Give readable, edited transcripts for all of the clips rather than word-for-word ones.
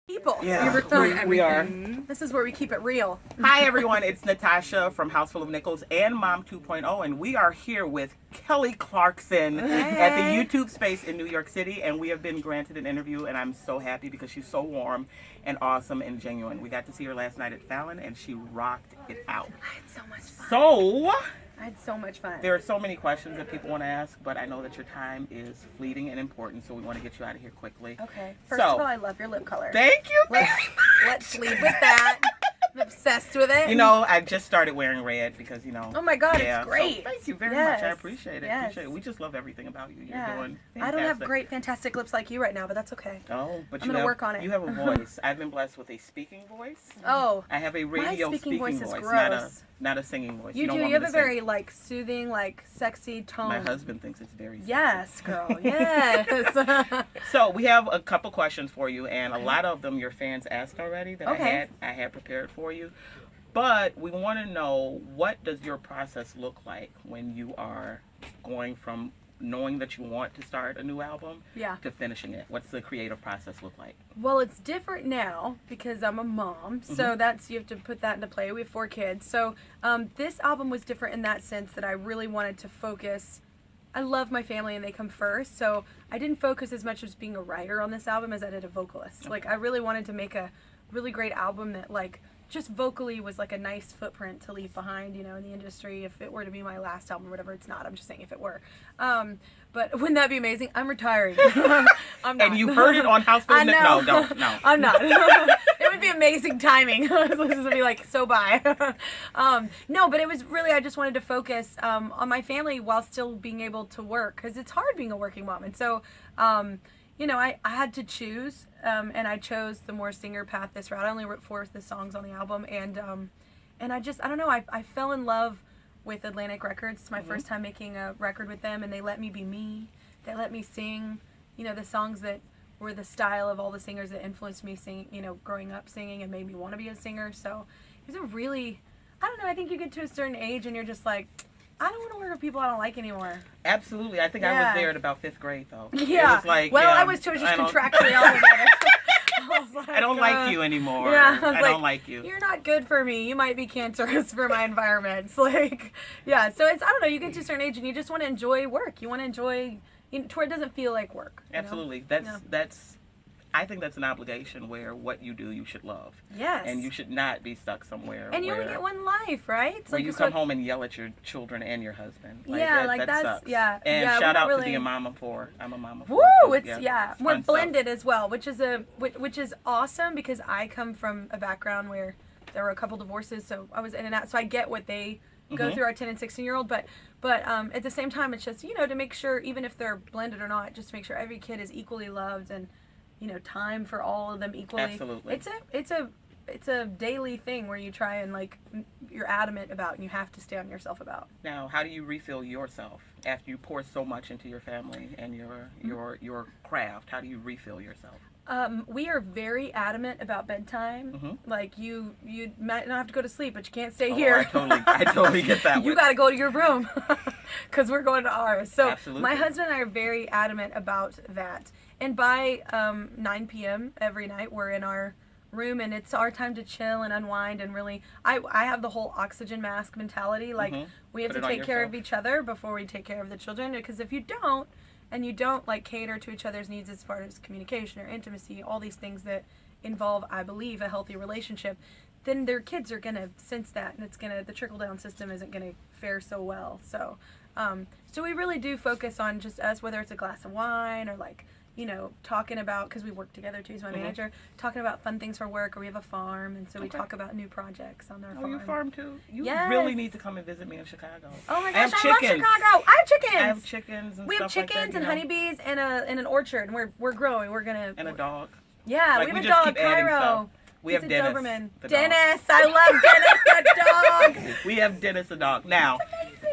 People. Yeah, we are. This is where we keep it real. Hi, everyone. It's Natasha from House Full of Nickels and Mom 2.0, and we are here with Kelly Clarkson at the YouTube space in New York City, and we have been granted an interview, and I'm so happy because she's so warm and awesome and genuine. We got to see her last night at Fallon, and she rocked it out. I had so much fun. So, I had so much fun. there are so many questions that people want to ask, but I know that your time is fleeting and important, so we want to get you out of here quickly. Okay. First of all, I love your lip color. Thank you. Let's leave with that. I'm obsessed with it. You know, I just started wearing red because, you know. Oh my God, yeah, it's great. So thank you very Yes. much. I appreciate it. Yes. Appreciate it. We just love everything about you. You're doing fantastic. I don't have great, fantastic lips like you right now, but that's okay. Oh, but I'm gonna work on it. You have a voice. I've been blessed with a speaking voice. Oh. I have a radio My speaking voice is gross. not a singing voice. You don't do. want You me have a to sing. very like soothing, like sexy tone. My husband thinks it's very sexy. Yes, girl. Yes. So we have a couple questions for you, and a lot of them your fans asked already that Okay. I had prepared for you. But we want to know, what does your process look like when you are going from knowing that you want to start a new album Yeah. to finishing it? What's the creative process look like? Well, it's different now because I'm a mom, so that's, you have to put that into play. We have 4 kids, so this album was different in that sense that I really wanted to focus. I love my family and they come first, so I didn't focus as much as being a writer on this album as I did a vocalist. Okay. Like, I really wanted to make a really great album that, like, just vocally was like a nice footprint to leave behind, you know, in the industry. If it were to be my last album or whatever, it's not. I'm just saying if it were. But wouldn't that be amazing? I'm retiring. I'm not. And you heard it on House Full of I Nickels. know. No. I'm not. It would be amazing timing. This would be like, so bye. No, but it was really, I just wanted to focus on my family while still being able to work, because it's hard being a working mom. And so, you know, I had to choose, and I chose the more singer path this route. I only wrote 4 of the songs on the album, and I don't know, I fell in love with Atlantic Records. It's my first time making a record with them, and they let me be me. They let me sing, you know, the songs that were the style of all the singers that influenced me singing, you know, growing up singing and made me want to be a singer. So it was a really, I don't know, I think you get to a certain age and you're just like, I don't want to work with people I don't like anymore. Absolutely. I think I was there at about 5th grade, though. Yeah. It was like, well, yeah, I was too, just contractually obligated. I don't like you anymore. Yeah, I don't like you. You're not good for me. You might be cancerous for my environment. It's like, yeah. So it's, I don't know. You get to a certain age and you just want to enjoy work. You want to enjoy, you know, to where it doesn't feel like work. Absolutely. Know? That's. I think that's an obligation where what you do, you should love. Yes. And you should not be stuck somewhere. And you only get one life, right? It's where like you come home and yell at your children and your husband. Like, that that's sucks. yeah. And yeah, shout out really, to be a mama for. I'm a mama for. Woo! It's it's we're fun blended stuff. as well, which is awesome because I come from a background where there were a couple divorces, so I was in and out. So I get what they go through, our 10 and 16-year-old, but at the same time, it's just, you know, to make sure, even if they're blended or not, just to make sure every kid is equally loved and, you know, time for all of them equally. Absolutely. It's a daily thing where you try and, like, you're adamant about and you have to stay on yourself about. Now, how do you refill yourself after you pour so much into your family and your craft? How do you refill yourself? We are very adamant about bedtime. Like, you might not have to go to sleep, but you can't stay here. I totally get that. You got to go to your room because we're going to ours. So Absolutely. my husband and I are very adamant about that. And by 9 p.m. every night, we're in our room, and it's our time to chill and unwind. And really, I have the whole oxygen mask mentality. Like, we have to take care of each other before we take care of the children. Because if you don't, and you don't, like, cater to each other's needs as far as communication or intimacy, all these things that involve, I believe, a healthy relationship, then their kids are gonna sense that, and it's gonna, the trickle down system isn't gonna fare so well. So, so we really do focus on just us, whether it's a glass of wine or, like, you know, talking about, because we work together too, he's my manager, talking about fun things for work, or we have a farm, and so we talk about new projects on our farm. Oh, you farm too? You Yes. really need to come and visit me in Chicago. Oh my I gosh, have I love chickens. Chicago. I have chickens. I have chickens and We have stuff like chickens that, and you know? honeybees and an orchard, and we're growing. We're gonna And a dog. Yeah, Like, we have we a just dog, keep adding Cairo. stuff. We He's have a Dennis, Doberman. the dog. Dennis, I love Dennis the dog. We have Dennis the dog. Now,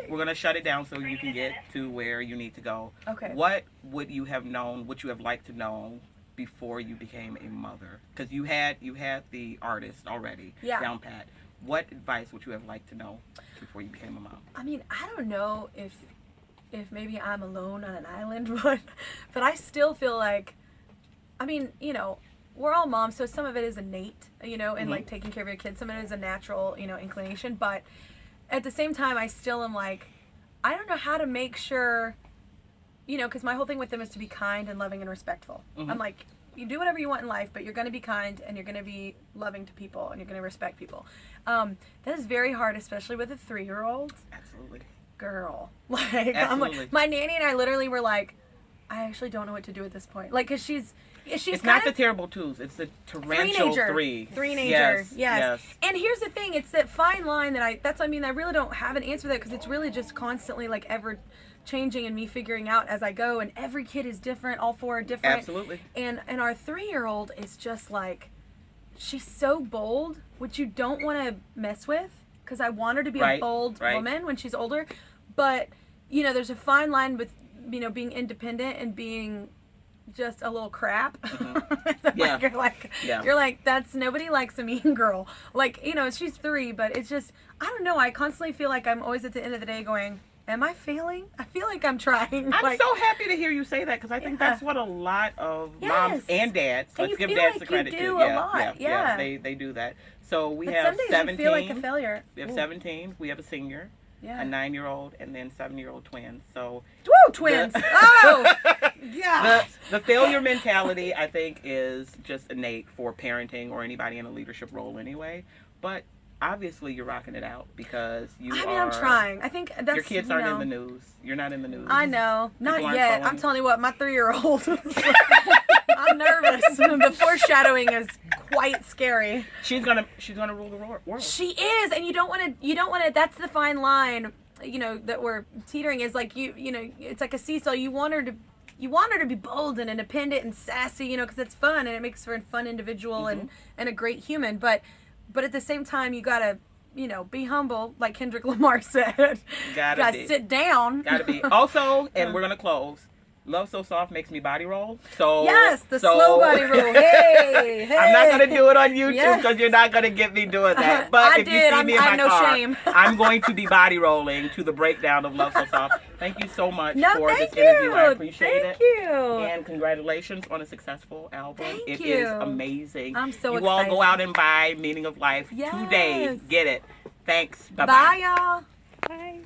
we're going to shut it down so you can get to where you need to go. Okay. What would you have known, would you have liked to know before you became a mother? Because you had the artist already down pat. What advice would you have liked to know before you became a mom? I mean, I don't know if maybe I'm alone on an island, but I still feel like, I mean, you know, we're all moms, so some of it is innate, and like taking care of your kids. Some of it is a natural, inclination. But at the same time, I still am like, I don't know how to make sure, because my whole thing with them is to be kind and loving and respectful. I'm like, you do whatever you want in life, but you're going to be kind and you're going to be loving to people and you're going to respect people. That is very hard, especially with a 3-year-old. Absolutely. Girl. Absolutely. I'm like, my nanny and I literally were like, I actually don't know what to do at this point. Like, because she's it's not the terrible twos. It's the torrential three. Three-nager. Yes. And here's the thing. It's that fine line that I really don't have an answer for that, because it's really just constantly like ever changing and me figuring out as I go. And every kid is different. All 4 are different. Absolutely. And our 3-year-old is just like, she's so bold, which you don't want to mess with, because I want her to be a bold woman when she's older. But, there's a fine line with, being independent and being just a little crap. You're like, that's, nobody likes a mean girl. Like, she's 3, but it's just, I don't know. I constantly feel like I'm always at the end of the day going, am I failing? I feel like I'm trying. I'm so happy to hear you say that, because I think that's what a lot of moms and dads, let's give dads the credit too. Yeah, they do that. So we have 17. You feel like a failure. We have 17. We have a senior. Yeah. A 9-year-old and then 7-year-old twins. So twins. The failure mentality, I think, is just innate for parenting or anybody in a leadership role anyway. But obviously you're rocking it out, because I'm trying. I think that's, your kids aren't in the news. You're not in the news. I know. Not yet. I'm telling you what, my 3-year-old I'm nervous. The foreshadowing is quite scary. She's gonna rule the world. She is, and you don't want to. That's the fine line, that we're teetering. Is like it's like a seesaw. You want her to be bold and independent and sassy, because it's fun and it makes her a fun individual and a great human. But at the same time, you gotta be humble, like Kendrick Lamar said. Gotta sit down. Gotta be. Also, and we're gonna close. Love So Soft makes me body roll. So slow body roll. Hey. I'm not gonna do it on YouTube, because you're not gonna get me doing that. But if you see me in my car, shame. I'm going to be body rolling to the breakdown of Love So Soft. Thank you so much for this interview. I appreciate it. Thank you. And congratulations on a successful album. Thank you. It is amazing. I'm so excited. You all go out and buy Meaning of Life today. Get it. Thanks. Bye-bye. Bye, y'all. Bye.